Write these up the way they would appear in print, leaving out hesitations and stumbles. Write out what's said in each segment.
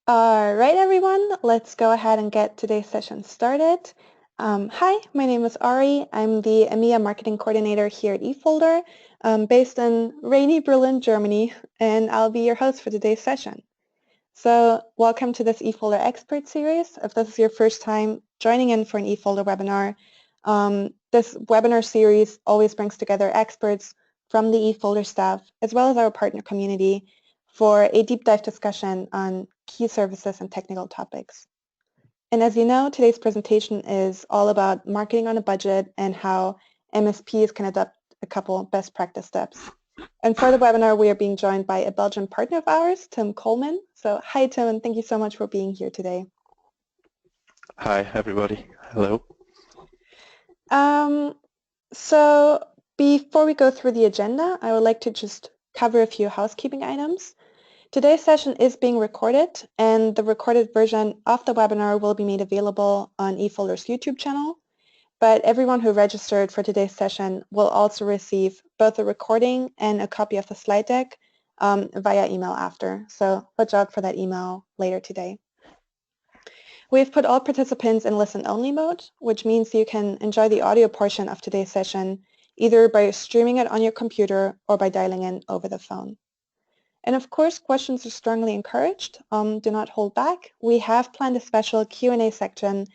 All right, everyone, let's go ahead and get today's session started. Hi, my name is Ari. I'm the EMEA Marketing Coordinator here at eFolder, based in rainy Berlin, Germany, and I'll be your host for today's session. So welcome to this eFolder Expert Series. If this is your first time joining in for an eFolder webinar, this webinar series always brings together experts from the eFolder staff, as well as our partner community, for a deep dive discussion on key services and technical topics. And as you know, today's presentation is all about marketing on a budget and how MSPs can adopt a couple best practice steps. And for the webinar, we are being joined by a Belgian partner of ours, Tim Coleman. So hi, Tim, and thank you so much for being here today. Hi, everybody. Hello. So before we go through the agenda, I would like to just cover a few housekeeping items. Today's session is being recorded, and the recorded version of the webinar will be made available on eFolder's YouTube channel. But everyone who registered for today's session will also receive both a recording and a copy of the slide deck via email after. So watch out for that email later today. We've put all participants in listen-only mode, which means you can enjoy the audio portion of today's session either by streaming it on your computer or by dialing in over the phone. And of course, questions are strongly encouraged. Do not hold back. We have planned a special Q&A section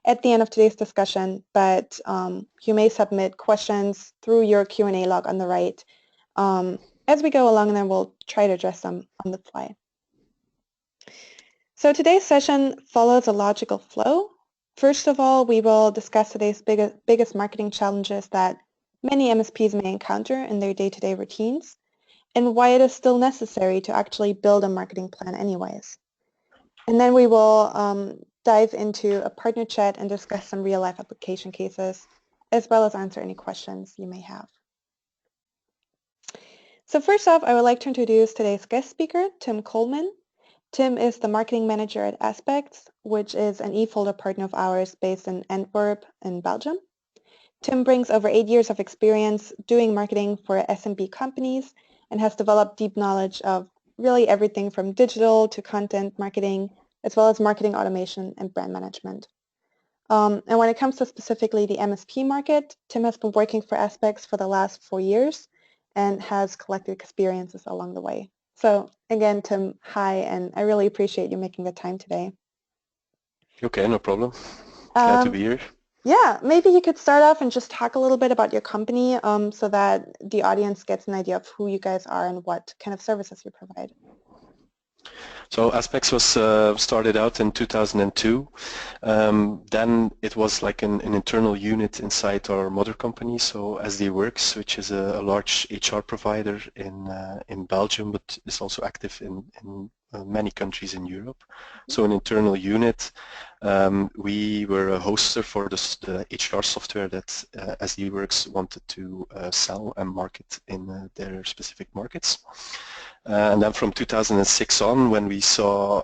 at the end of today's discussion, but you may submit questions through your Q&A log on the right as we go along, and then we'll try to address them on the fly. So today's session follows a logical flow. First of all, we will discuss today's biggest marketing challenges that many MSPs may encounter in their day-to-day routines, and why it is still necessary to actually build a marketing plan anyways. And then we will dive into a partner chat and discuss some real-life application cases, as well as answer any questions you may have. So first off, I would like to introduce today's guest speaker, Tim Coleman. Tim is the marketing manager at Aspex, which is an eFolder partner of ours based in Antwerp in Belgium. Tim brings over 8 years of experience doing marketing for SMB companies and has developed deep knowledge of really everything from digital to content marketing, as well as marketing automation and brand management. And when it comes to specifically the MSP market, Tim has been working for Aspex for the last 4 years and has collected experiences along the way. So again, Tim, hi, and I really appreciate you making the time today. Okay, no problem. Glad to be here. Yeah, maybe you could start off and just talk a little bit about your company so that the audience gets an idea of who you guys are and what kind of services you provide. So Aspex was started out in 2002. Then it was like an internal unit inside our mother company, so SD-Works, which is a large HR provider in Belgium, but is also active in many countries in Europe. So an internal unit. We were a hoster for the HR software that SD-Works wanted to sell and market in their specific markets. And then from 2006 on, when we saw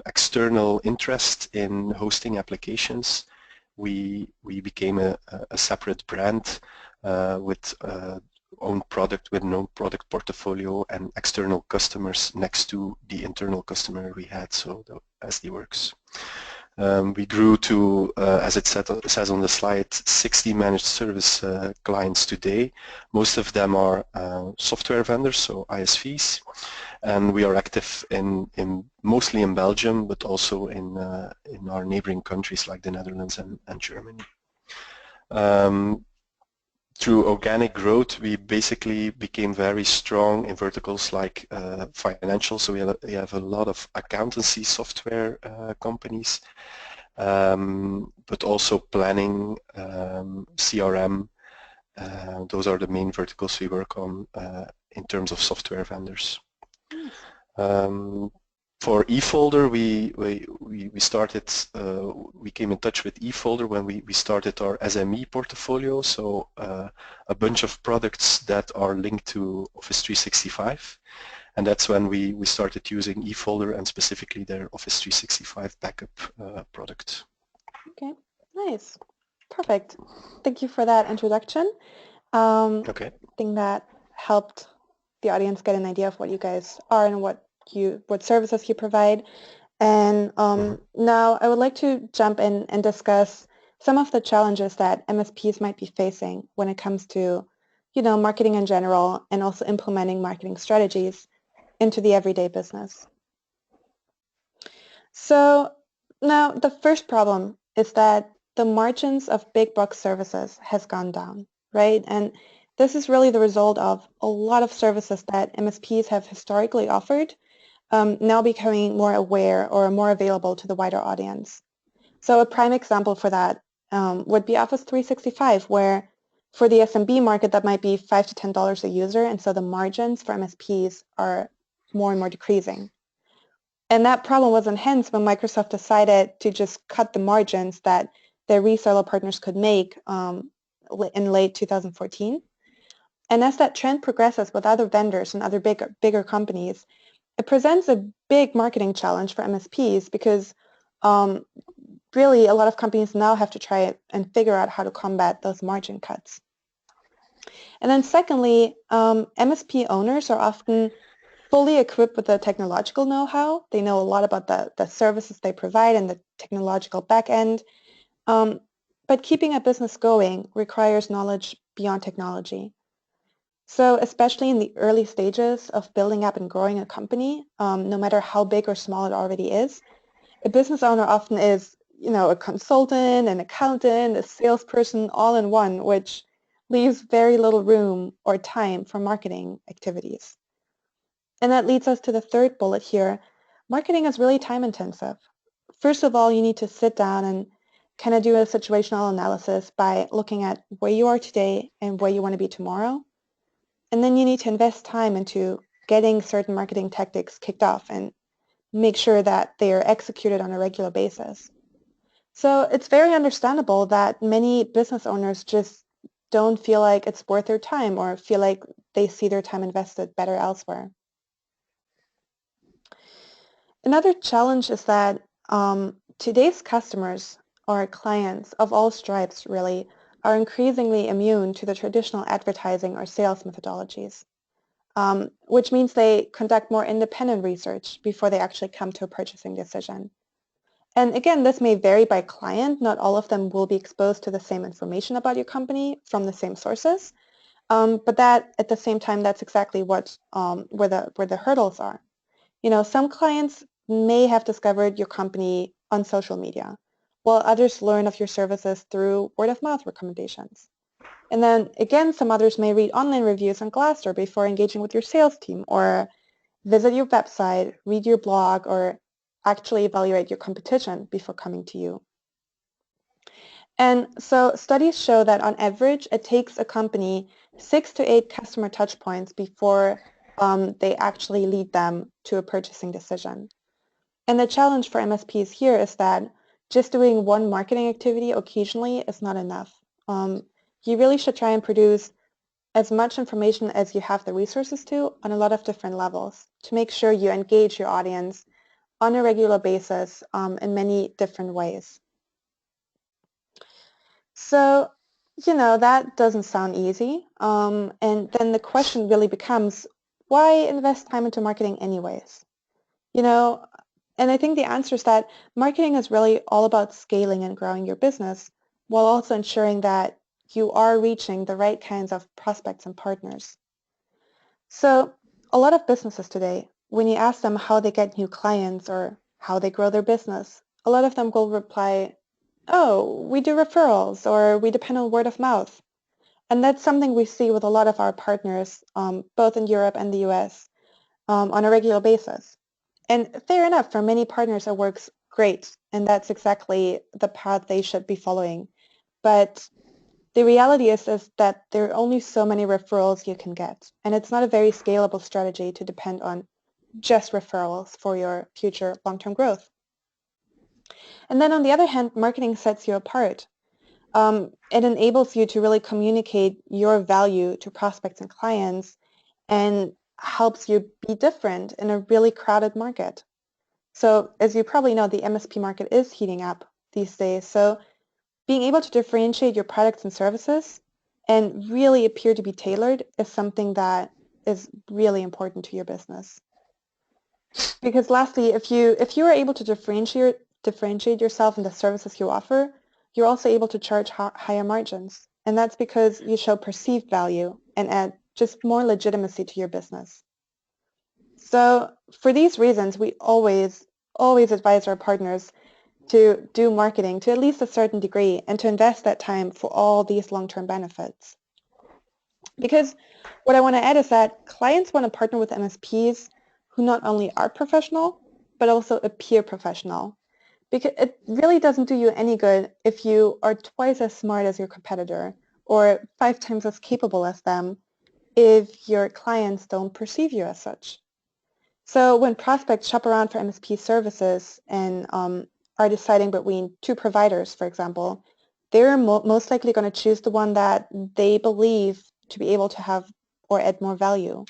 external interest in hosting applications, we became a separate brand with own product, with no product portfolio and external customers next to the internal customer we had, so the SD-Works. We grew to, as it says on the slide, 60 managed service clients today. Most of them are software vendors, so ISVs, and we are active mostly in Belgium, but also in our neighboring countries like the Netherlands and Germany. Through organic growth, we basically became very strong in verticals like financial. So we have a lot of accountancy software companies, but also planning, CRM. Those are the main verticals we work on in terms of software vendors. For eFolder, we came in touch with eFolder when we started our SME portfolio, so a bunch of products that are linked to Office 365, and that's when we started using eFolder and specifically their Office 365 backup product. Okay, nice, perfect. Thank you for that introduction. Okay. I think that helped the audience get an idea of what you guys are and what services you provide. And now I would like to jump in and discuss some of the challenges that MSPs might be facing when it comes to, marketing in general and also implementing marketing strategies into the everyday business. So now the first problem is that the margins of big box services has gone down, right? And this is really the result of a lot of services that MSPs have historically offered now becoming more aware or more available to the wider audience. So a prime example for that would be Office 365, where for the SMB market that might be $5 to $10 a user, and so the margins for MSPs are more and more decreasing. And that problem was enhanced when Microsoft decided to just cut the margins that their reseller partners could make in late 2014. And as that trend progresses with other vendors and other bigger companies, it presents a big marketing challenge for MSPs because really a lot of companies now have to try and figure out how to combat those margin cuts. And then secondly, MSP owners are often fully equipped with the technological know-how. They know a lot about the services they provide and the technological back end. But keeping a business going requires knowledge beyond technology. So especially in the early stages of building up and growing a company, no matter how big or small it already is, a business owner often is, a consultant, an accountant, a salesperson, all in one, which leaves very little room or time for marketing activities. And that leads us to the third bullet here. Marketing is really time intensive. First of all, you need to sit down and kind of do a situational analysis by looking at where you are today and where you want to be tomorrow. And then you need to invest time into getting certain marketing tactics kicked off and make sure that they are executed on a regular basis. So it's very understandable that many business owners just don't feel like it's worth their time or feel like they see their time invested better elsewhere. Another challenge is that today's customers or clients of all stripes really are increasingly immune to the traditional advertising or sales methodologies, which means they conduct more independent research before they actually come to a purchasing decision. And again, this may vary by client. Not all of them will be exposed to the same information about your company from the same sources. But that, at the same time, that's exactly what where the hurdles are. Some clients may have discovered your company on social media, while others learn of your services through word of mouth recommendations. And then again, some others may read online reviews on Glassdoor before engaging with your sales team, or visit your website, read your blog, or actually evaluate your competition before coming to you. And so studies show that on average, it takes a company 6 to 8 customer touch points before they actually lead them to a purchasing decision. And the challenge for MSPs here is that just doing one marketing activity occasionally is not enough. You really should try and produce as much information as you have the resources to on a lot of different levels to make sure you engage your audience on a regular basis in many different ways. So, that doesn't sound easy. And then the question really becomes, why invest time into marketing anyways? And I think the answer is that marketing is really all about scaling and growing your business while also ensuring that you are reaching the right kinds of prospects and partners. So a lot of businesses today, when you ask them how they get new clients or how they grow their business, a lot of them will reply, oh, we do referrals or we depend on word of mouth. And that's something we see with a lot of our partners, both in Europe and the US, on a regular basis. And fair enough, for many partners it works great, and that's exactly the path they should be following. But the reality is that there are only so many referrals you can get, and it's not a very scalable strategy to depend on just referrals for your future long-term growth. And then on the other hand, marketing sets you apart. It enables you to really communicate your value to prospects and clients and helps you be different in a really crowded market. So as you probably know, the MSP market is heating up these days. So being able to differentiate your products and services and really appear to be tailored is something that is really important to your business. Because lastly, if you are able to differentiate yourself in the services you offer, you're also able to charge higher margins. And that's because you show perceived value and add just more legitimacy to your business. So for these reasons, we always advise our partners to do marketing to at least a certain degree and to invest that time for all these long-term benefits. Because what I want to add is that clients want to partner with MSPs who not only are professional, but also appear professional. Because it really doesn't do you any good if you are twice as smart as your competitor or 5 times as capable as them if your clients don't perceive you as such. So when prospects shop around for MSP services and are deciding between two providers, for example, they're most likely going to choose the one that they believe to be able to have or add more value.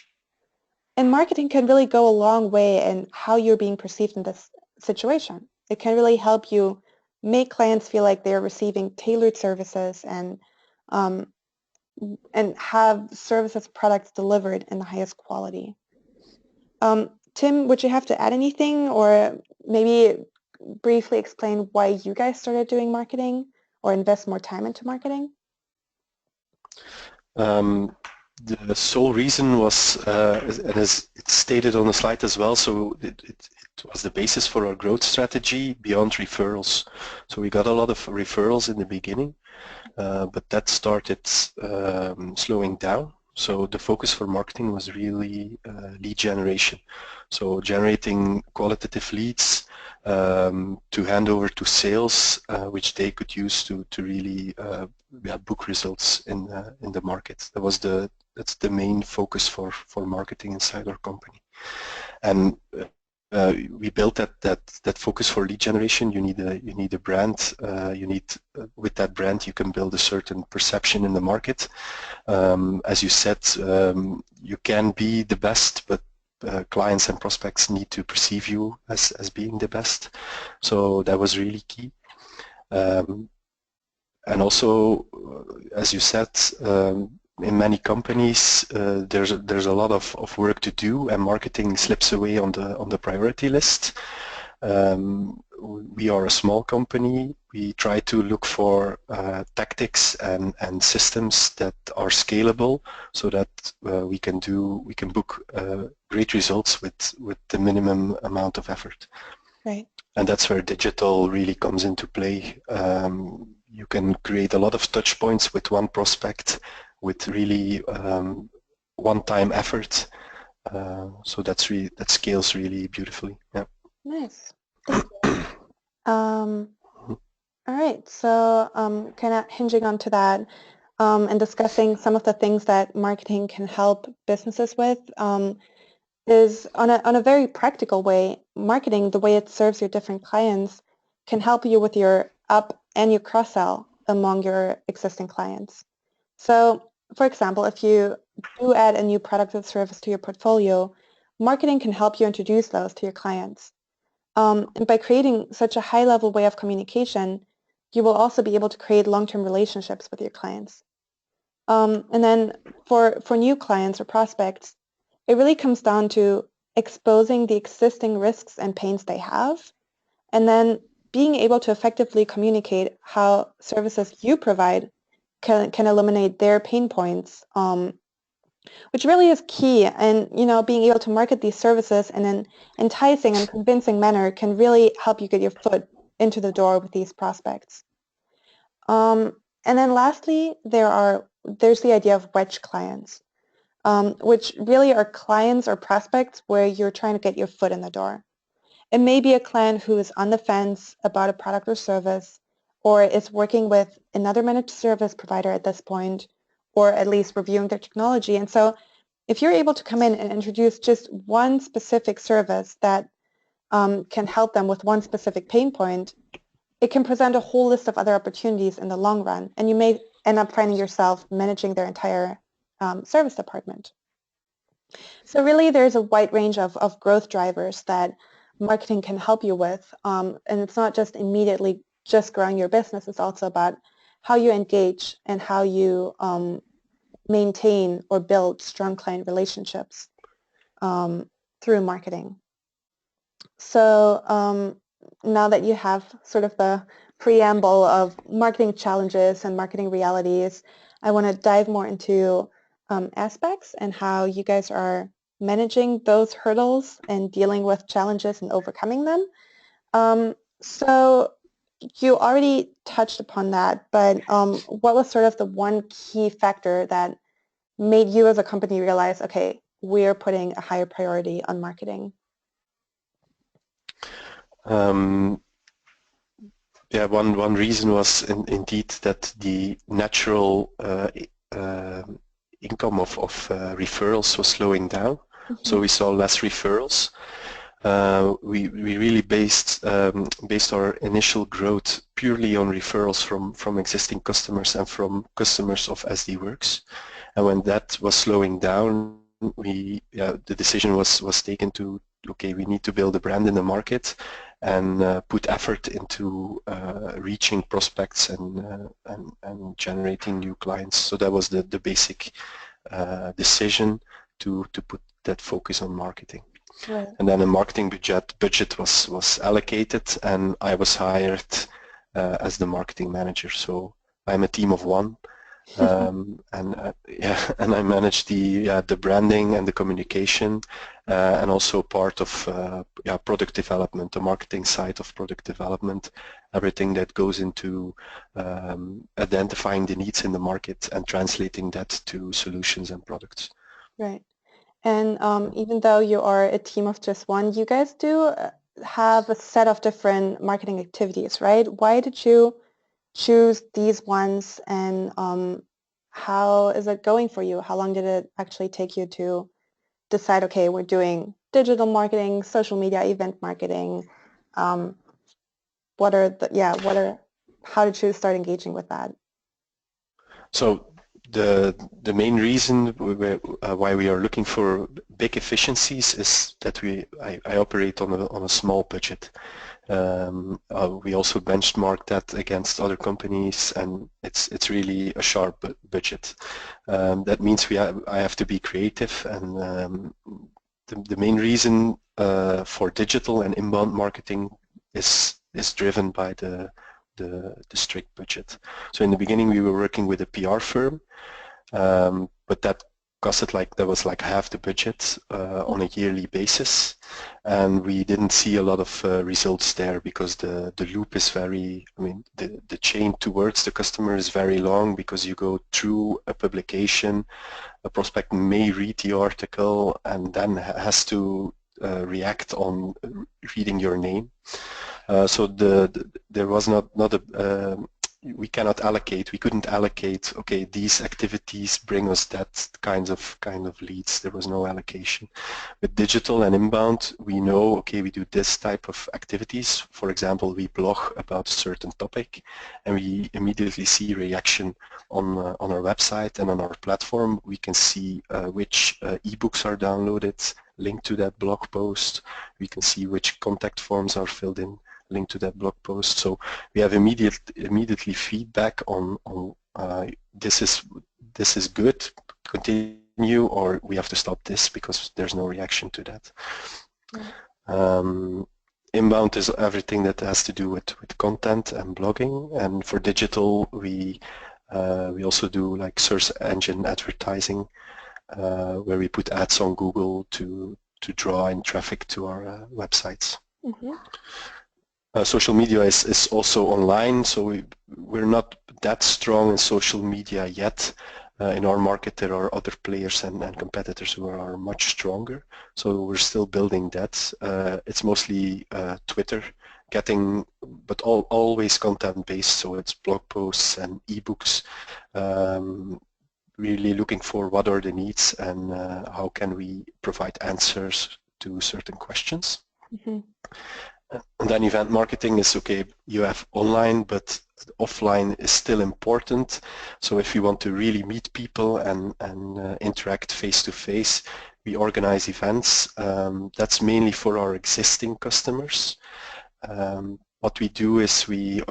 And marketing can really go a long way in how you're being perceived in this situation. It can really help you make clients feel like they're receiving tailored services um, and have services products delivered in the highest quality. Tim, would you have to add anything or maybe briefly explain why you guys started doing marketing or invest more time into marketing? The sole reason was, and as it's stated on the slide as well, so it was the basis for our growth strategy beyond referrals. So we got a lot of referrals in the beginning, but that started slowing down. So the focus for marketing was really lead generation. So generating qualitative leads to hand over to sales, which they could use to really book results in the market. That's the main focus for marketing inside our company. And we built that focus for lead generation. You need a brand. With that brand you can build a certain perception in the market. As you said, you can be the best, but clients and prospects need to perceive you as being the best. So that was really key. And also, as you said, in many companies there's a lot of work to do, and marketing slips away on the priority list. We are a small company. We try to look for tactics and systems that are scalable, so that we can book great results with the minimum amount of effort. Right. And that's where digital really comes into play. You can create a lot of touch points with one prospect with really one-time effort. So that scales really beautifully. Yeah. Nice. Thank you. All right. So kind of hinging onto that and discussing some of the things that marketing can help businesses with is on a very practical way. Marketing, the way it serves your different clients, can help you with your up and your cross-sell among your existing clients. So, for example, if you do add a new product or service to your portfolio, marketing can help you introduce those to your clients. And by creating such a high-level way of communication, you will also be able to create long-term relationships with your clients. And then for new clients or prospects, it really comes down to exposing the existing risks and pains they have, and then being able to effectively communicate how services you provide can eliminate their pain points, which really is key. And being able to market these services in an enticing and convincing manner can really help you get your foot into the door with these prospects. And then lastly, there's the idea of wedge clients, which really are clients or prospects where you're trying to get your foot in the door. It may be a client who is on the fence about a product or service, or is working with another managed service provider at this point, or at least reviewing their technology. And so if you're able to come in and introduce just one specific service that can help them with one specific pain point, it can present a whole list of other opportunities in the long run, and you may end up finding yourself managing their entire service department. So really there's a wide range of growth drivers that marketing can help you with, and it's not just immediately just growing your business, it's also about how you engage and how you maintain or build strong client relationships through marketing. So now that you have sort of the preamble of marketing challenges and marketing realities, I want to dive more into Aspex and how you guys are managing those hurdles and dealing with challenges and overcoming them. So you already touched upon that, but what was sort of the one key factor that made you as a company realize, okay, we're putting a higher priority on marketing? Yeah, one reason was indeed that the natural income of referrals was slowing down. So we saw less referrals. We really based our initial growth purely on referrals from existing customers and from customers of SD-Works. And when that was slowing down, the decision was taken to, okay, we need to build a brand in the market and put effort into reaching prospects and generating new clients. So that was the basic decision to put that focus on marketing. Right. And then a marketing budget was allocated, and I was hired as the marketing manager. So I'm a team of one, and I manage the branding and the communication, and also part of product development, the marketing side of product development, everything that goes into identifying the needs in the market and translating that to solutions and products. Right. And even though you are a team of just one, you guys do have a set of different marketing activities, right? Why did you choose these ones, and how is it going for you? How long did it actually take you to decide, okay, we're doing digital marketing, social media, event marketing? How did you start engaging with that? So the main reason why we are looking for big efficiencies is that I operate on a small budget. We also benchmark that against other companies, and it's really a sharp budget. That means I have to be creative, and the main reason for digital and inbound marketing is driven by the strict budget. So in the beginning we were working with a PR firm, but that was like half the budget on a yearly basis, and we didn't see a lot of results there because the loop is the chain towards the customer is very long, because you go through a publication, a prospect may read the article and then has to react on reading your name. So there was not a we couldn't allocate, okay, these activities bring us that kind of leads. There was no allocation. With digital and inbound, we know, okay, we do this type of activities. For example, we blog about a certain topic, and we immediately see reaction on our website and on our platform. We can see which ebooks are downloaded, linked to that blog post. We can see which contact forms are filled in, linked to that blog post. So we have immediately feedback on this is good, continue, or we have to stop this because there's no reaction to that. Inbound is everything that has to do with content and blogging, and for digital we also do like search engine advertising, where we put ads on Google to draw in traffic to our websites. Social media is also online, so we're not that strong in social media yet. In our market there are other players and competitors who are much stronger, so we're still building that. It's mostly Twitter, but always content based, so it's blog posts and ebooks, really looking for what are the needs and how can we provide answers to certain questions. And then event marketing is, okay, you have online, but offline is still important. So if you want to really meet people and interact face-to-face, we organize events. That's mainly for our existing customers. What we do is we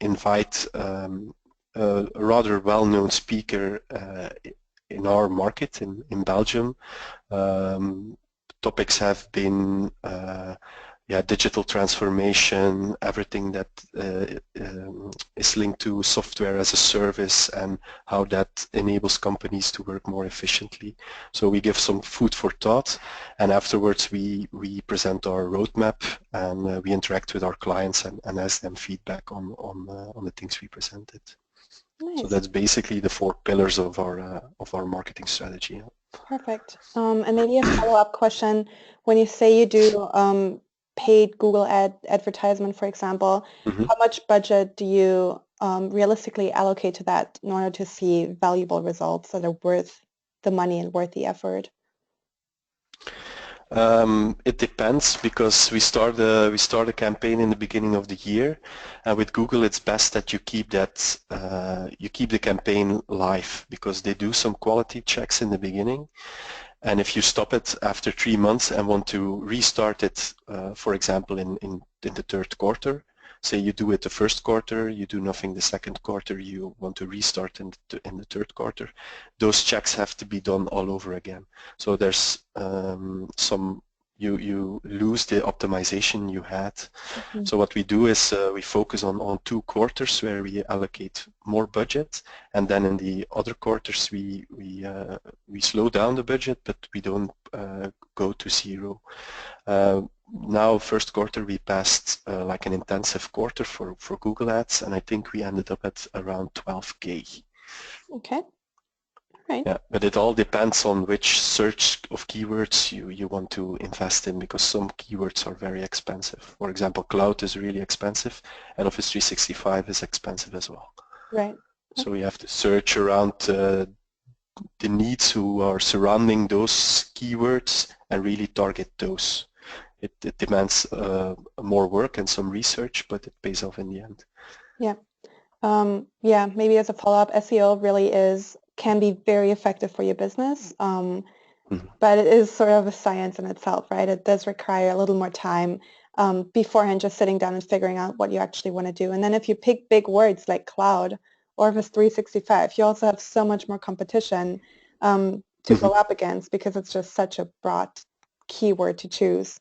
invite a rather well-known speaker in our market in Belgium. Topics have been digital transformation, everything that is linked to software as a service and how that enables companies to work more efficiently. So we give some food for thought, and afterwards we present our roadmap, and we interact with our clients and ask them feedback on the things we presented. Nice. So that's basically the 4 pillars of our marketing strategy. Perfect. And maybe a follow-up question: when you say you do paid Google advertisement, for example, how much budget do you realistically allocate to that in order to see valuable results that are worth the money and worth the effort? It depends, because we start a campaign in the beginning of the year, and with Google it's best that you keep the campaign live, because they do some quality checks in the beginning, and if you stop it after 3 months and want to restart it, for example in the third quarter, say you do it the first quarter, you do nothing the second quarter, you want to restart in the third quarter, those checks have to be done all over again. So there's you lose the optimization you had. So what we do is we focus on 2 quarters where we allocate more budget, and then in the other quarters we slow down the budget, but we don't go to zero. Now first quarter we passed like an intensive quarter for Google Ads, and I think we ended up at around 12K. Okay. Right. Yeah, but it all depends on which search of keywords you want to invest in, because some keywords are very expensive. For example, cloud is really expensive, and Office 365 is expensive as well. Right. So we have to search around the needs who are surrounding those keywords and really target those. It demands more work and some research, but it pays off in the end. Yeah. Yeah, maybe as a follow-up, SEO really can be very effective for your business, but it is sort of a science in itself, right? It does require a little more time beforehand, just sitting down and figuring out what you actually want to do. And then if you pick big words like cloud or Office 365, you also have so much more competition to go up against, because it's just such a broad keyword to choose.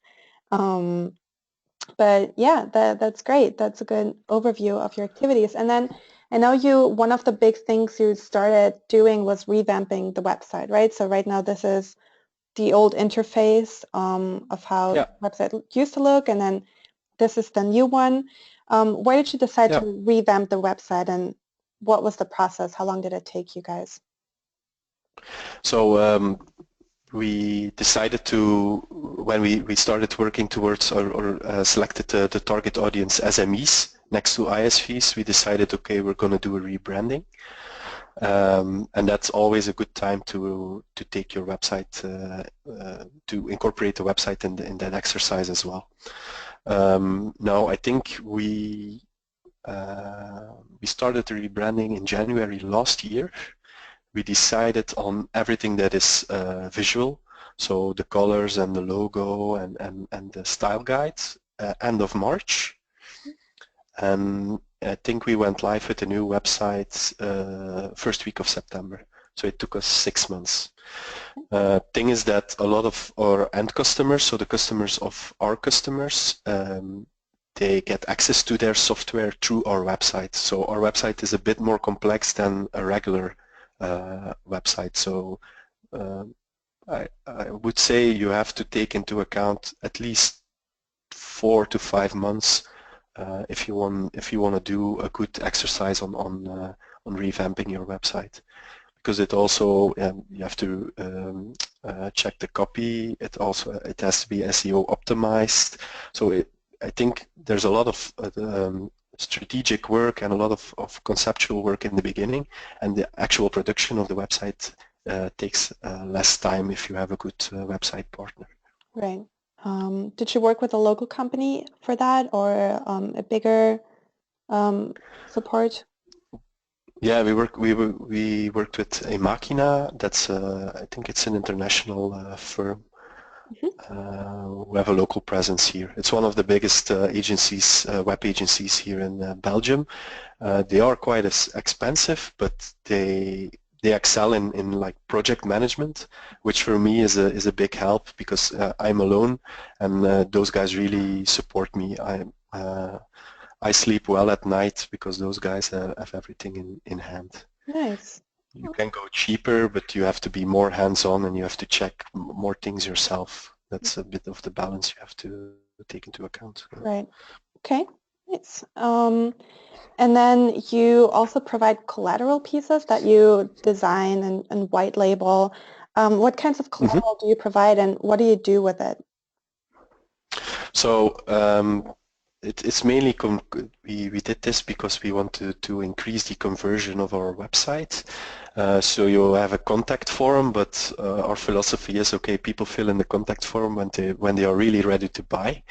But yeah, that's great. That's a good overview of your activities. And then I know one of the big things you started doing was revamping the website, right? So right now this is the old interface of how the website used to look, and then this is the new one. Why did you decide to revamp the website, and what was the process? How long did it take you guys? So we decided to, when we started working towards or selected the target audience SMEs next to ISVs, we decided, okay, we're going to do a rebranding, and that's always a good time to take your website, to incorporate the website in that exercise as well. Now I think we started the rebranding in January last year. We decided on everything that is visual, so the colors and the logo and the style guides, end of March. And I think we went live with the new website first week of September. So it took us 6 months. Thing is that a lot of our end customers, so the customers of our customers, they get access to their software through our website. So our website is a bit more complex than a regular website. So I would say you have to take into account at least 4 to 5 months if you want to do a good exercise on revamping your website, because it also you have to check the copy. It has to be SEO optimized. So I think there's a lot of strategic work and a lot of conceptual work in the beginning, and the actual production of the website takes less time if you have a good website partner. Right. Did you work with a local company for that, or a bigger support? Yeah, we worked with EMEA. That's I think it's an international firm. We have a local presence here. It's one of the biggest agencies, web agencies here in Belgium. They are quite expensive, but they they excel in like project management, which for me is a big help because I'm alone, and those guys really support me. I sleep well at night because those guys have everything in hand. Nice. You can go cheaper, but you have to be more hands-on and you have to check more things yourself. That's a bit of the balance you have to take into account. Right. Okay. Nice. And then you also provide collateral pieces that you design and white label. What kinds of collateral do you provide and what do you do with it? So it's mainly we did this because we wanted to increase the conversion of our website. So you have a contact form, but our philosophy is okay. People fill in the contact form when they are really ready to buy,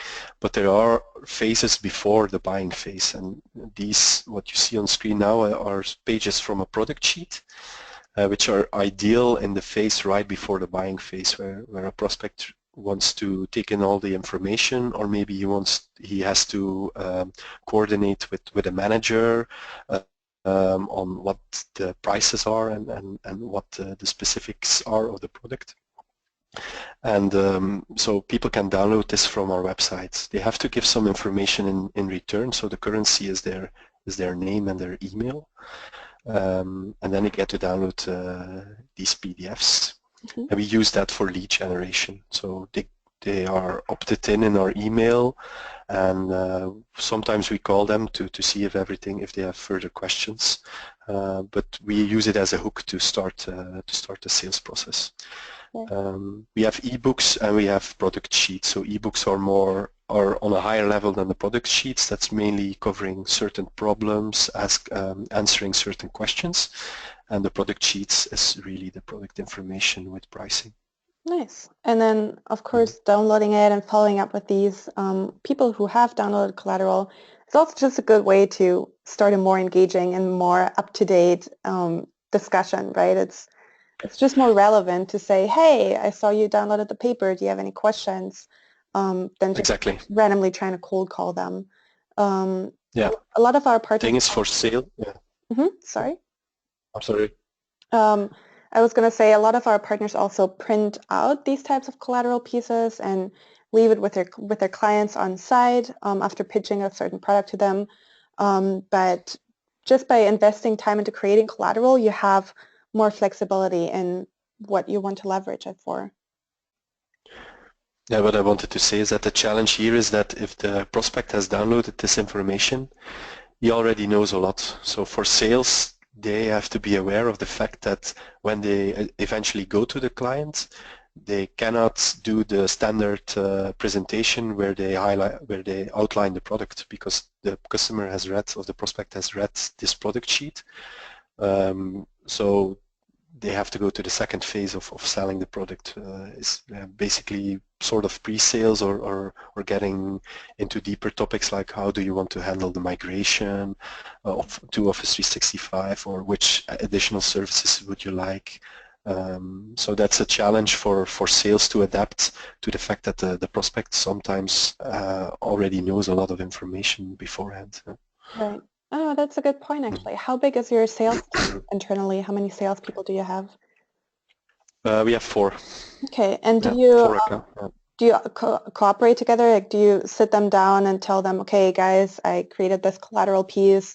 but there are phases before the buying phase, and these what you see on screen now are pages from a product sheet. Which are ideal in the phase right before the buying phase, where a prospect wants to take in all the information, or maybe he has to coordinate with a manager on what the prices are and what the specifics are of the product. And so people can download this from our website. They have to give some information in return, so the currency is their name and their email. And then you get to download these PDFs. And we use that for lead generation. So they are opted in our email, and sometimes we call them to see if they have further questions. But we use it as a hook to start the sales process. We have ebooks and we have product sheets. So ebooks are on a higher level than the product sheets. That's mainly covering certain problems, answering certain questions, and the product sheets is really the product information with pricing. Nice. And then, of course, downloading it and following up with these people who have downloaded Collateral is also just a good way to start a more engaging and more up-to-date discussion, right? It's just more relevant to say, hey, I saw you downloaded the paper. Do you have any questions? Than just exactly. randomly trying to cold call them. Yeah. A lot of our partners... Thing is for sale. Yeah. Sorry? I'm sorry. I was going to say a lot of our partners also print out these types of collateral pieces and leave it with their clients on site after pitching a certain product to them. But just by investing time into creating collateral, you have more flexibility in what you want to leverage it for. Yeah, what I wanted to say is that the challenge here is that if the prospect has downloaded this information, he already knows a lot. So for sales, they have to be aware of the fact that when they eventually go to the client, they cannot do the standard presentation where they outline the product, because the customer has read, or the prospect has read, this product sheet. So they have to go to the second phase of selling the product. Is basically sort of pre-sales or getting into deeper topics like how do you want to handle the migration to Office 365, or which additional services would you like. So that's a challenge for sales to adapt to the fact that the prospect sometimes already knows a lot of information beforehand. Right. Oh, that's a good point, actually. How big is your sales team internally? How many salespeople do you have? We have 4. Okay, and do you cooperate together? Like, do you sit them down and tell them, okay, guys, I created this collateral piece.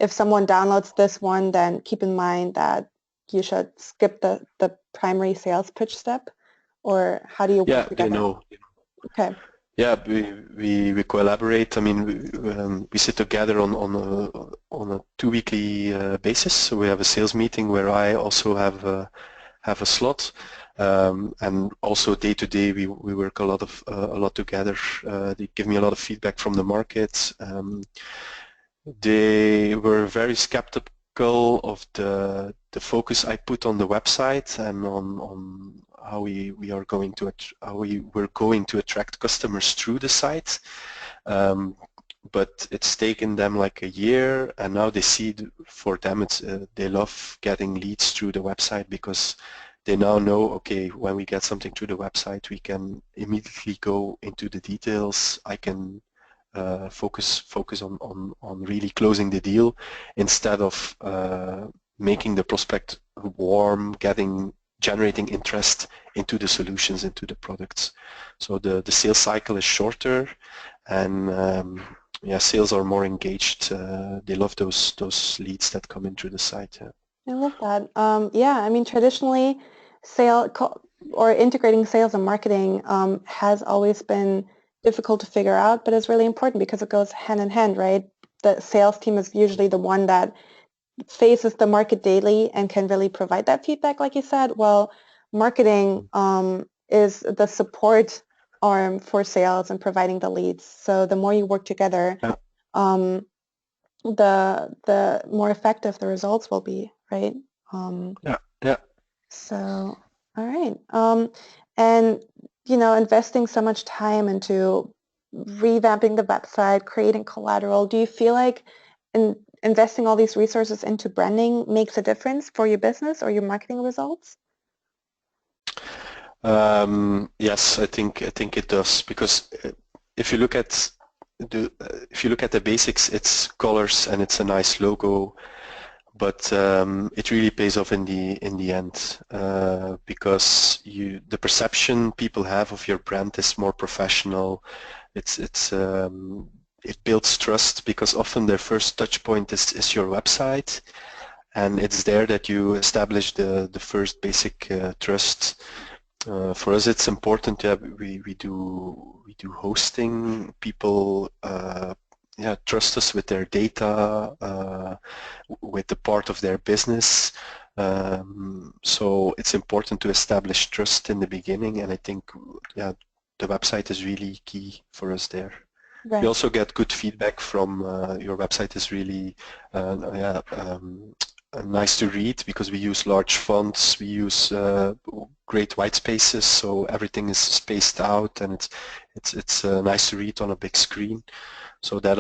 If someone downloads this one, then keep in mind that you should skip the primary sales pitch step? Or how do you work together? They know. Okay. Yeah, we collaborate. I mean, we sit together on a 2-weekly basis. So we have a sales meeting where I also have a slot, and also day to day we work a lot together. They give me a lot of feedback from the market. They were very skeptical of the focus I put on the website and on how we were going to attract customers through the site. But it's taken them like a year, and now they see for them they love getting leads through the website, because they now know, okay, when we get something through the website, we can immediately go into the details. I can focus on really closing the deal instead of making the prospect warm, generating interest into the solutions, into the products. So the sales cycle is shorter, and yeah, sales are more engaged. They love those leads that come in through the site. Yeah. I love that. Yeah, I mean, traditionally, integrating sales and marketing has always been difficult to figure out, but it's really important because it goes hand in hand, right? The sales team is usually the one that faces the market daily and can really provide that feedback, like you said. Well, marketing is the support arm for sales and providing the leads. So the more you work together, Yeah. The more effective the results will be, right? Yeah. So, all right. And, you know, investing so much time into revamping the website, creating collateral, do you feel like investing all these resources into branding makes a difference for your business or your marketing results? Yes, I think it does, because if you look at the basics, it's colors and it's a nice logo, but it really pays off in the end, because the perception people have of your brand is more professional. It builds trust, because often their first touch point is your website, and it's there that you establish the first basic trust. For us, it's important. Yeah, we do hosting. People trust us with their data, with the part of their business. So it's important to establish trust in the beginning, and I think the website is really key for us there. Right. We also get good feedback from your website is really nice to read, because we use large fonts, we use great white spaces, so everything is spaced out, and it's nice to read on a big screen. So that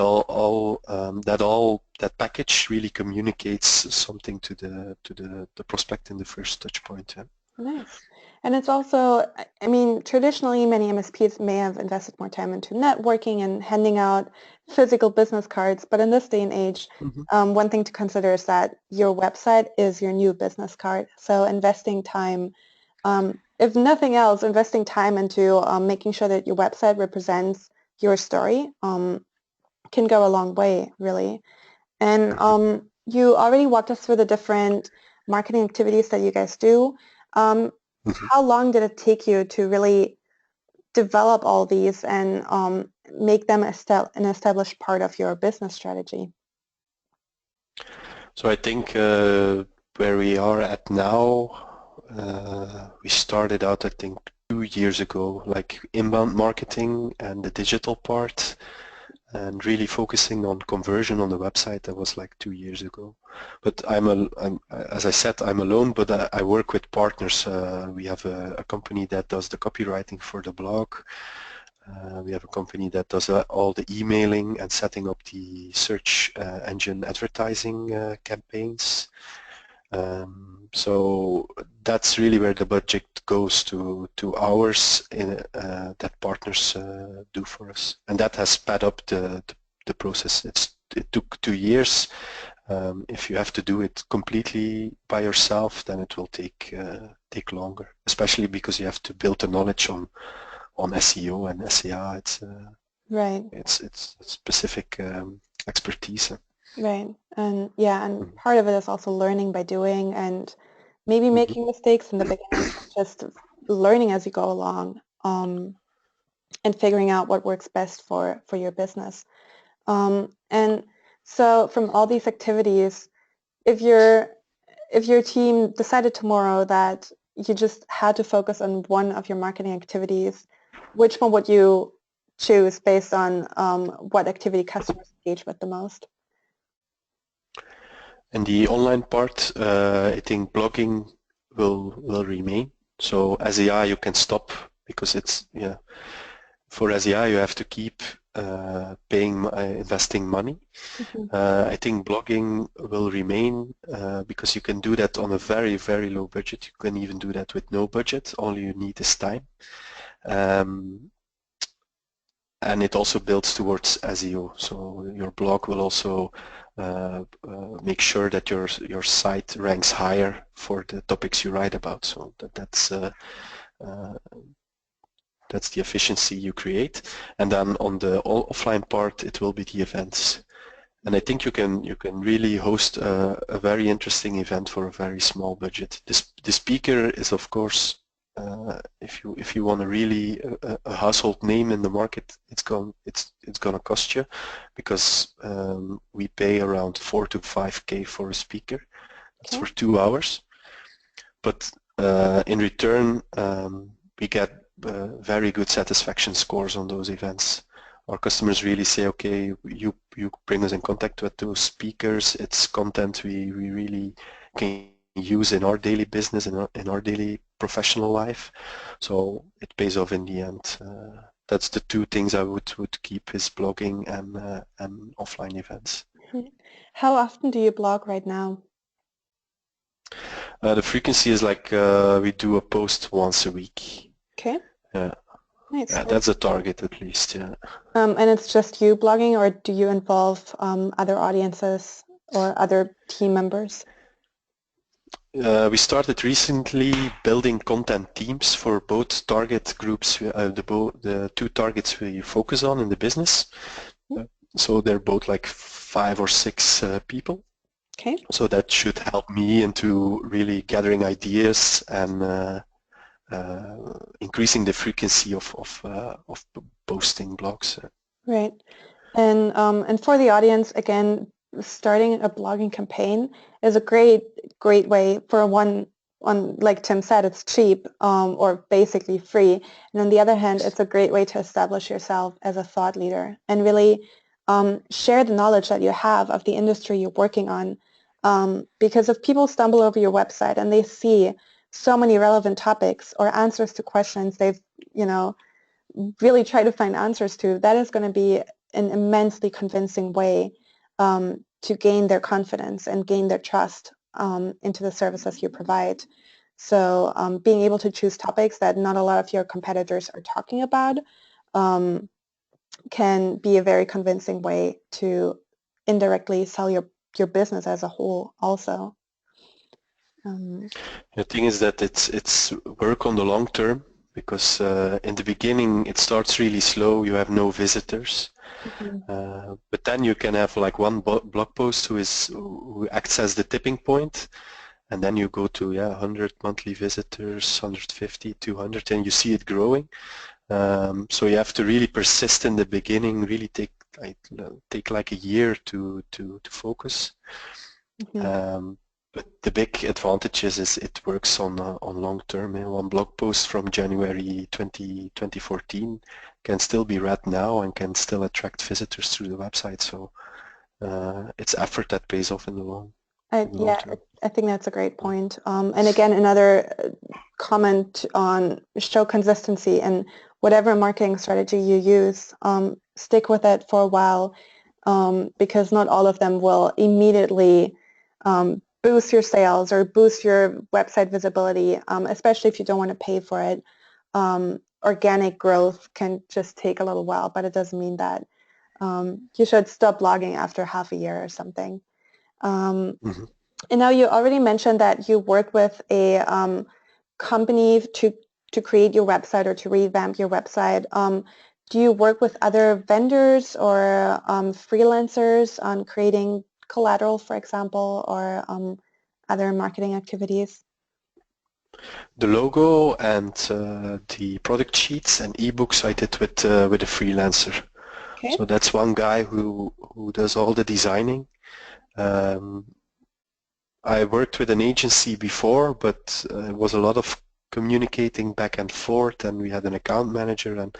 that package really communicates something to the prospect in the first touch point. Yeah. Nice. And it's also, I mean, traditionally many MSPs may have invested more time into networking and handing out physical business cards, but in this day and age, one thing to consider is that your website is your new business card. So investing time, if nothing else, investing time into making sure that your website represents your story can go a long way, really. And you already walked us through the different marketing activities that you guys do. How long did it take you to really develop all these and make them an established part of your business strategy? So I think where we are at now, we started out, I think, 2 years ago, like inbound marketing and the digital part, and really focusing on conversion on the website. That was like 2 years ago. But as I said, I'm alone, but I work with partners. We have a company that does the copywriting for the blog. We have a company that does all the emailing and setting up the search engine advertising campaigns. So that's really where the budget goes to hours that partners do for us, and that has sped up the process. It took 2 years. If you have to do it completely by yourself, then it will take longer, especially because you have to build the knowledge on SEO and SEA. Right. It's specific expertise. Right. And yeah, and part of it is also learning by doing and maybe making mistakes in the beginning, just learning as you go along and figuring out what works best for your business. And so from all these activities, if your team decided tomorrow that you just had to focus on one of your marketing activities, which one would you choose based on what activity customers engage with the most? And the online part, I think blogging will remain. So SEI you can stop, because it's for SEI you have to keep investing money. I think blogging will remain because you can do that on a very, very low budget. You can even do that with no budget. All you need is time. And it also builds towards SEO. So your blog will also make sure that your site ranks higher for the topics you write about. So that's the efficiency you create. And then on the offline part, it will be the events. And I think you can really host a very interesting event for a very small budget. The speaker is, of course, if you want to really a household name in the market, it's gonna cost you, because we pay around 4 to 5K for a speaker. That's for 2 hours. But in return, we get very good satisfaction scores on those events. Our customers really say, okay, you bring us in contact with those speakers. It's content we really can use in our daily business, in our daily professional life. So it pays off in the end. That's the two things I would keep, is blogging and offline events. How often do you blog right now? The frequency is like we do a post once a week. Okay. Yeah. Nice. Yeah, that's a target at least, yeah. And it's just you blogging, or do you involve other audiences or other team members? We started recently building content teams for both target groups, the two targets we focus on in the business. So they're both like 5 or 6 people. Okay. So that should help me into really gathering ideas and increasing the frequency of posting blogs. Right. And for the audience, again, starting a blogging campaign is a great way for one, like Tim said, it's cheap or basically free. And on the other hand, it's a great way to establish yourself as a thought leader and really share the knowledge that you have of the industry you're working on. Because if people stumble over your website and they see so many relevant topics or answers to questions they've, really try to find answers to, that is going to be an immensely convincing way to gain their confidence and gain their trust into the services you provide. So being able to choose topics that not a lot of your competitors are talking about can be a very convincing way to indirectly sell your business as a whole also. The thing is that it's work on the long term, because in the beginning it starts really slow, you have no visitors. But then you can have like one blog post who acts as the tipping point, and then you go to 100 monthly visitors, 150, 200, and you see it growing. So you have to really persist in the beginning, really take like a year to focus. But the big advantage is it works on long term. One blog post from January 2014 can still be read now and can still attract visitors through the website. So it's effort that pays off in the long term. I think that's a great point. And again, another comment on show consistency, and whatever marketing strategy you use, stick with it for a while, because not all of them will immediately boost your sales or boost your website visibility, especially if you don't want to pay for it. Organic growth can just take a little while, but it doesn't mean that you should stop blogging after half a year or something. And now you already mentioned that you work with a company to create your website or to revamp your website. Do you work with other vendors or freelancers on creating Collateral, for example, or other marketing activities? The logo and the product sheets and ebooks I did with a freelancer. Okay. So that's one guy who does all the designing. I worked with an agency before, but it was a lot of communicating back and forth, and we had an account manager. And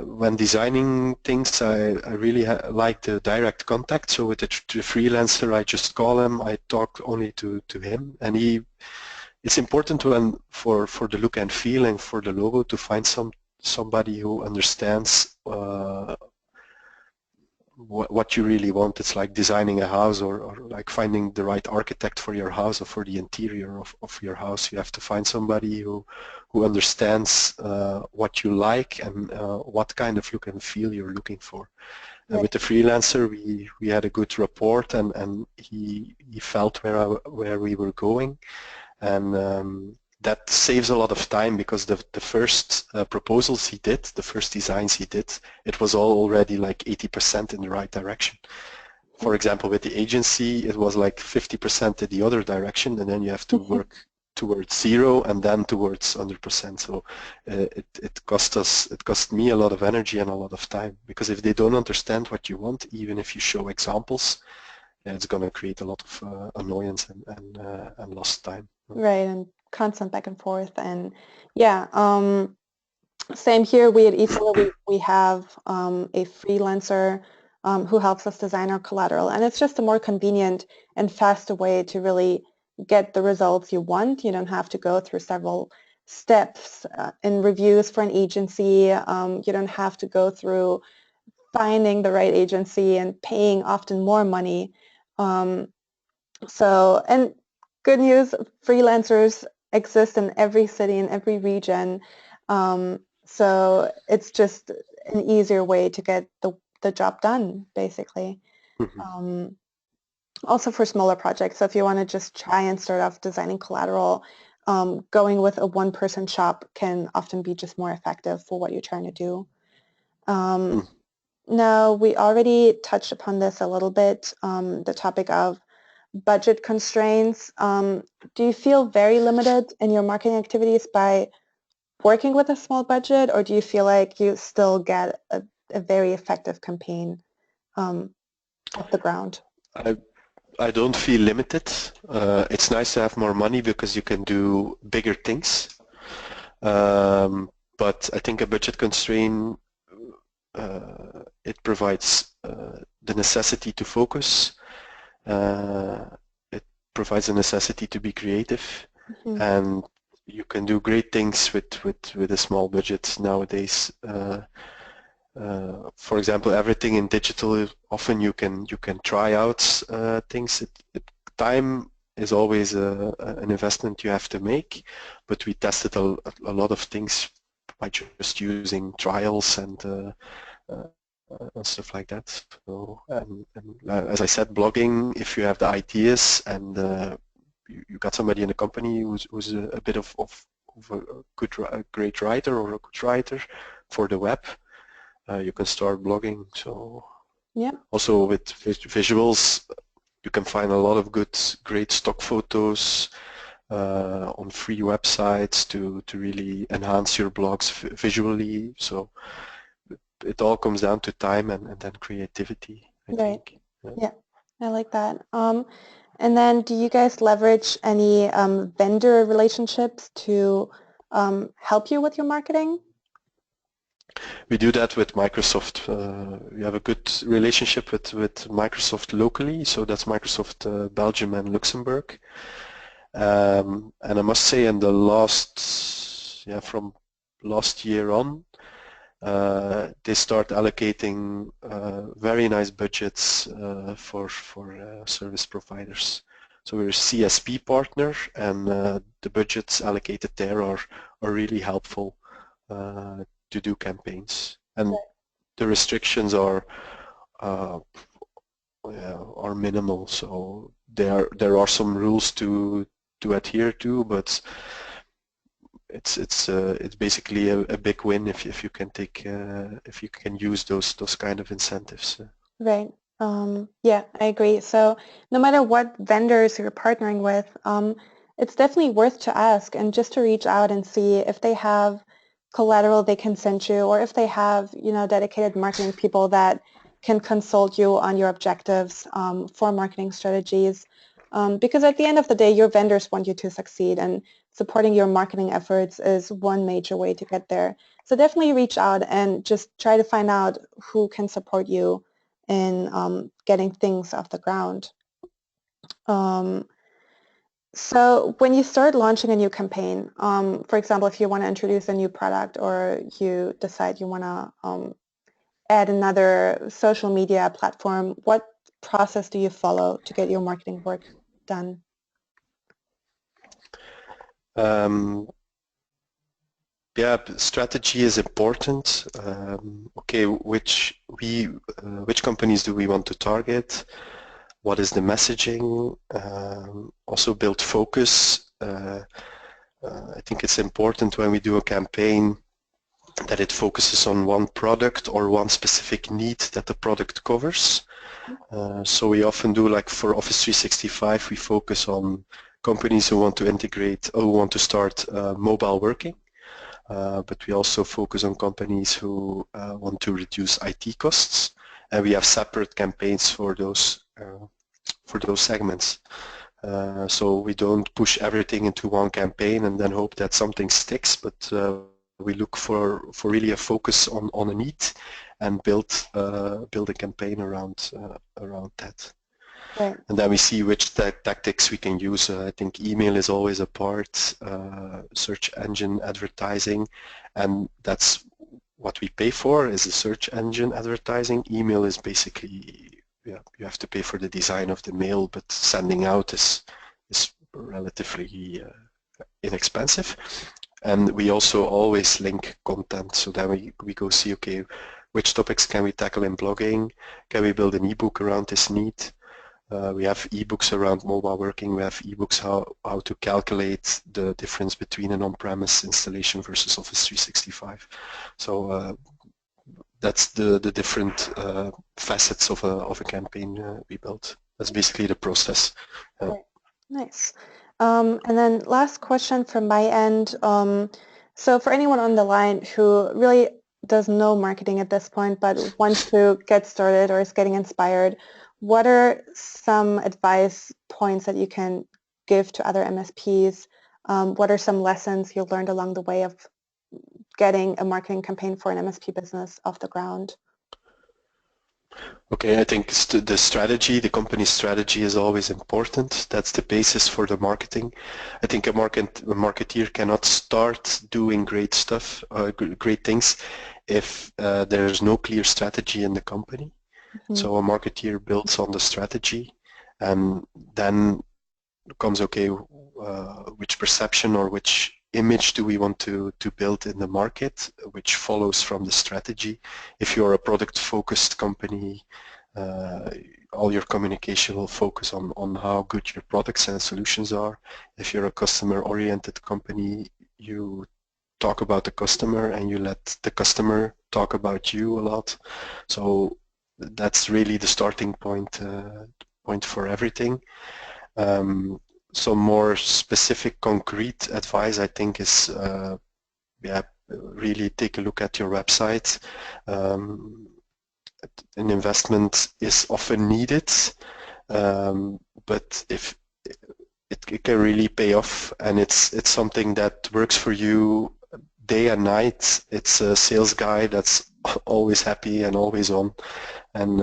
when designing things, I really like the direct contact. So with the freelancer, I just call him. I talk only to him, and it's important for the look and feel and for the logo to find somebody who understands what you really want. It's like designing a house or like finding the right architect for your house or for the interior of your house. You have to find somebody who understands what you like and what kind of look and feel you're looking for. And with the freelancer, we had a good rapport, and he felt where we were going, and that saves a lot of time, because the first proposals he did, the first designs he did, it was all already like 80% in the right direction. For example, with the agency, it was like 50% in the other direction, and then you have to work towards 0 and then towards 100%. So it cost me a lot of energy and a lot of time, because if they don't understand what you want, even if you show examples, it's going to create a lot of annoyance and lost time. Right, and constant back and forth, and yeah, same here. We at eFolder, we have a freelancer who helps us design our collateral, and it's just a more convenient and faster way to really get the results you want. You don't have to go through several steps in reviews for an agency. You don't have to go through finding the right agency and paying often more money. And good news, freelancers exist in every city, in every region. So it's just an easier way to get the job done, basically. Also for smaller projects. So if you want to just try and start off designing collateral, going with a one-person shop can often be just more effective for what you're trying to do. Now, we already touched upon this a little bit, the topic of budget constraints. Do you feel very limited in your marketing activities by working with a small budget, or do you feel like you still get a very effective campaign off the ground? I don't feel limited. It's nice to have more money because you can do bigger things. But I think a budget constraint, it provides the necessity to focus. It provides a necessity to be creative, and you can do great things with a small budget nowadays. For example, everything in digital, often you can try out things. Time is always an investment you have to make, but we tested a lot of things by just using trials and stuff like that. So, and as I said, blogging, if you have the ideas and you got somebody in the company who's a bit of a great writer or a good writer for the web, you can start blogging. So yeah. Also with visuals, you can find a lot of great stock photos on free websites to really enhance your blogs visually. So it all comes down to time and then creativity, I think. Yeah, I like that. And then do you guys leverage any vendor relationships to help you with your marketing? We do that with Microsoft. We have a good relationship with Microsoft locally, so that's Microsoft Belgium and Luxembourg. And I must say, in the from last year on, they start allocating very nice budgets for service providers. So we're a CSP partner, and the budgets allocated there are really helpful to do campaigns. And the restrictions are minimal. So there are some rules to adhere to, but it's basically a big win if you can use those kind of incentives. Right. Yeah, I agree. So no matter what vendors you're partnering with, it's definitely worth to ask and just to reach out and see if they have collateral they can send you, or if they have, dedicated marketing people that can consult you on your objectives for marketing strategies. Because at the end of the day, your vendors want you to succeed, and supporting your marketing efforts is one major way to get there. So definitely reach out and just try to find out who can support you in getting things off the ground. So when you start launching a new campaign, for example, if you want to introduce a new product, or you decide you want to add another social media platform, what process do you follow to get your marketing work done? Yeah, strategy is important. Okay, which companies do we want to target? What is the messaging? Also build focus. I think it's important when we do a campaign that it focuses on one product or one specific need that the product covers. So we often do, like for Office 365, we focus on companies who want to integrate or who want to start mobile working. But we also focus on companies who want to reduce IT costs, and we have separate campaigns for those segments. So we don't push everything into one campaign and then hope that something sticks, but we look for really a focus on a need and build a campaign around that. Right. And then we see which tactics we can use. I think email is always a part, search engine advertising, and that's what we pay for is the search engine advertising. Email is basically, yeah, you have to pay for the design of the mail, but sending out is relatively inexpensive. And we also always link content, so then we go see, okay, which topics can we tackle in blogging? Can we build an ebook around this need? We have ebooks around mobile working. We have ebooks how to calculate the difference between an on-premise installation versus Office 365. So that's the different facets of a campaign we built. That's basically the process. Right. Nice. And then last question from my end. So for anyone on the line who really does know marketing at this point but wants to get started or is getting inspired, what are some advice points that you can give to other MSPs? What are some lessons you learned along the way of getting a marketing campaign for an MSP business off the ground? Okay, I think the company's strategy is always important. That's the basis for the marketing. I think a marketeer cannot start doing great stuff, great things, if there's no clear strategy in the company. Mm-hmm. So a marketeer builds on the strategy, and then comes, okay, which perception or which image do we want to build in the market, which follows from the strategy. If you're a product-focused company, all your communication will focus on how good your products and solutions are. If you're a customer-oriented company, you talk about the customer and you let the customer talk about you a lot. So that's really the starting point for everything. Some more specific, concrete advice, I think, is really take a look at your website. An investment is often needed, but if it can really pay off, and it's something that works for you day and night. It's a sales guy that's always happy and always on, and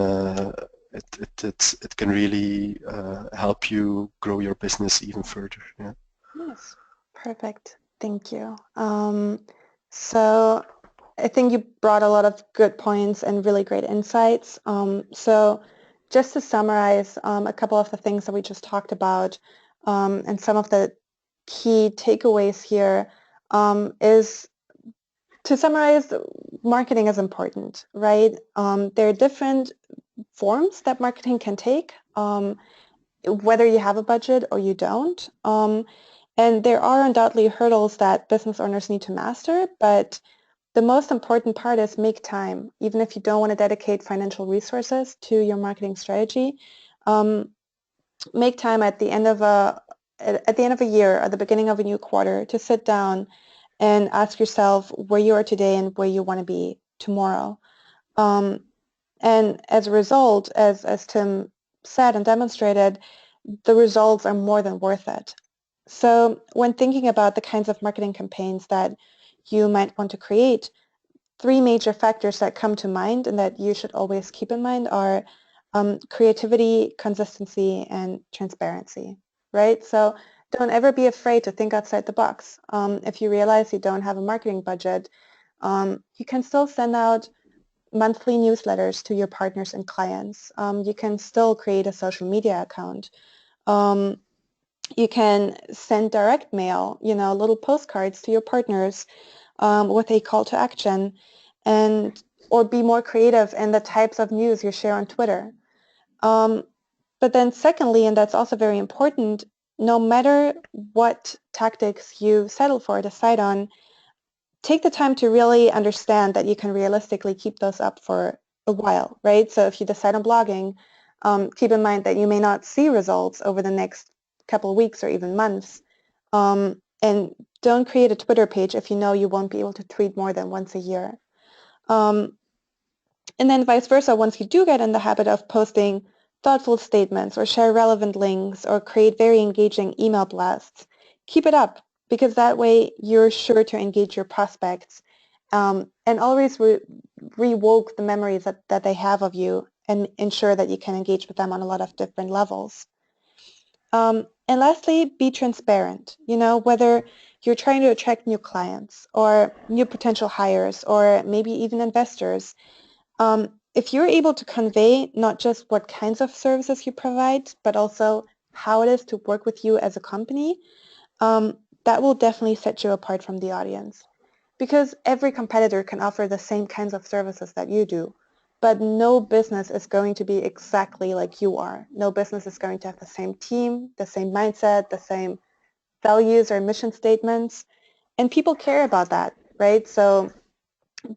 it can really help you grow your business even further. Yeah. Yes, perfect. Thank you. So I think you brought a lot of good points and really great insights. So just to summarize a couple of the things that we just talked about and some of the key takeaways here is to summarize, marketing is important, right? There are different forms that marketing can take, whether you have a budget or you don't. And there are undoubtedly hurdles that business owners need to master, but the most important part is make time, even if you don't want to dedicate financial resources to your marketing strategy. Make time at the end of a year, at the beginning of a new quarter, to sit down and ask yourself where you are today and where you want to be tomorrow. And as a result, as Tim said and demonstrated, the results are more than worth it. So when thinking about the kinds of marketing campaigns that you might want to create, three major factors that come to mind and that you should always keep in mind are creativity, consistency, and transparency, right? So don't ever be afraid to think outside the box. If you realize you don't have a marketing budget, you can still send out monthly newsletters to your partners and clients. You can still create a social media account. You can send direct mail, little postcards to your partners. with a call to action, or be more creative in the types of news you share on Twitter. But then secondly, and that's also very important, no matter what tactics you settle for or decide on, take the time to really understand that you can realistically keep those up for a while, right? So if you decide on blogging, keep in mind that you may not see results over the next couple of weeks or even months. And don't create a Twitter page if you know you won't be able to tweet more than once a year. And then vice versa, once you do get in the habit of posting thoughtful statements or share relevant links or create very engaging email blasts, keep it up, because that way you're sure to engage your prospects and always rewoke the memories that they have of you and ensure that you can engage with them on a lot of different levels. And lastly, be transparent. Whether you're trying to attract new clients or new potential hires or maybe even investors, if you're able to convey not just what kinds of services you provide, but also how it is to work with you as a company, that will definitely set you apart from the audience. Because every competitor can offer the same kinds of services that you do, but no business is going to be exactly like you are. No business is going to have the same team, the same mindset, the same values or mission statements, and people care about that, right? So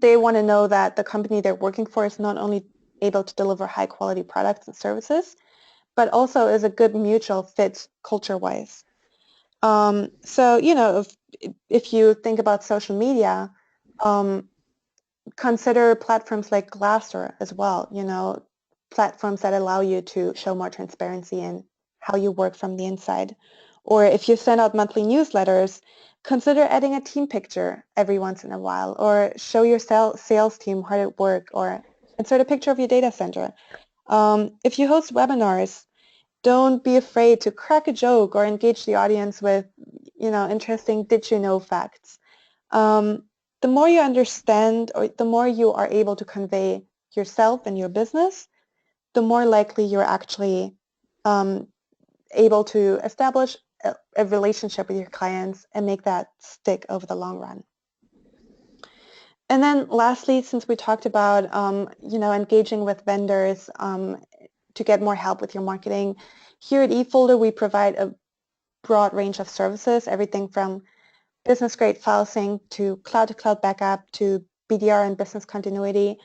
they want to know that the company they're working for is not only able to deliver high quality products and services, but also is a good mutual fit culture-wise. So, if you think about social media, consider platforms like Glassdoor as well, platforms that allow you to show more transparency in how you work from the inside. Or if you send out monthly newsletters, consider adding a team picture every once in a while, or show your sales team hard at work, or insert a picture of your data center. If you host webinars, don't be afraid to crack a joke or engage the audience with, interesting did you know facts. The more you understand or the more you are able to convey yourself and your business, the more likely you're actually able to establish a relationship with your clients and make that stick over the long run. And then lastly, since we talked about, engaging with vendors to get more help with your marketing, here at eFolder, we provide a broad range of services, everything from business-grade file sync to cloud-to-cloud backup to BDR and business continuity.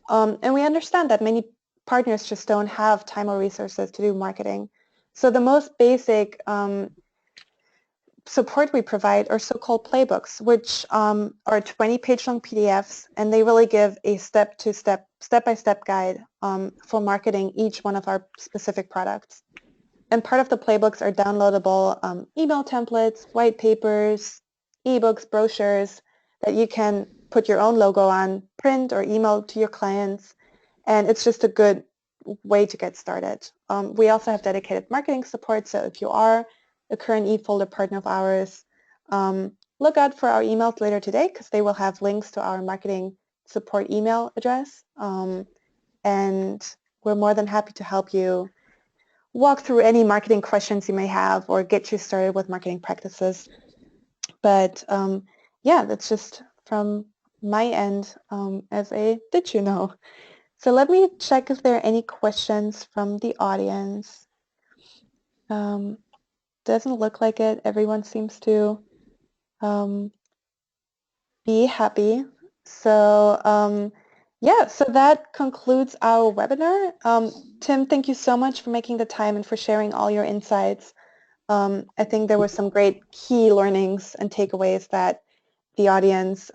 And we understand that many partners just don't have time or resources to do marketing. So the most basic support we provide are so-called playbooks, which are 20-page long PDFs, and they really give a step-by-step guide for marketing each one of our specific products. And part of the playbooks are downloadable email templates, white papers, ebooks, brochures that you can put your own logo on, print or email to your clients, and it's just a good way to get started. We also have dedicated marketing support, so if you are a current eFolder partner of ours, look out for our emails later today because they will have links to our marketing support email address, and we're more than happy to help you walk through any marketing questions you may have or get you started with marketing practices. But yeah, that's just from my end as a did you know. So let me check if there are any questions from the audience. Doesn't look like it. Everyone seems to be happy. So yeah, so that concludes our webinar. Tim, thank you so much for making the time and for sharing all your insights. I think there were some great key learnings and takeaways that the audience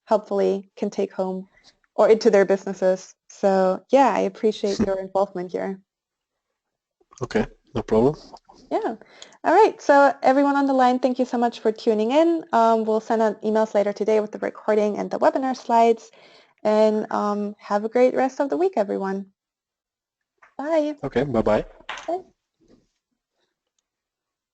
hopefully can take home or into their businesses. So yeah, I appreciate your involvement here. Okay, no problem. Yeah. All right. So everyone on the line, thank you so much for tuning in. We'll send out emails later today with the recording and the webinar slides. And have a great rest of the week, everyone. Bye. Okay, bye-bye. Bye.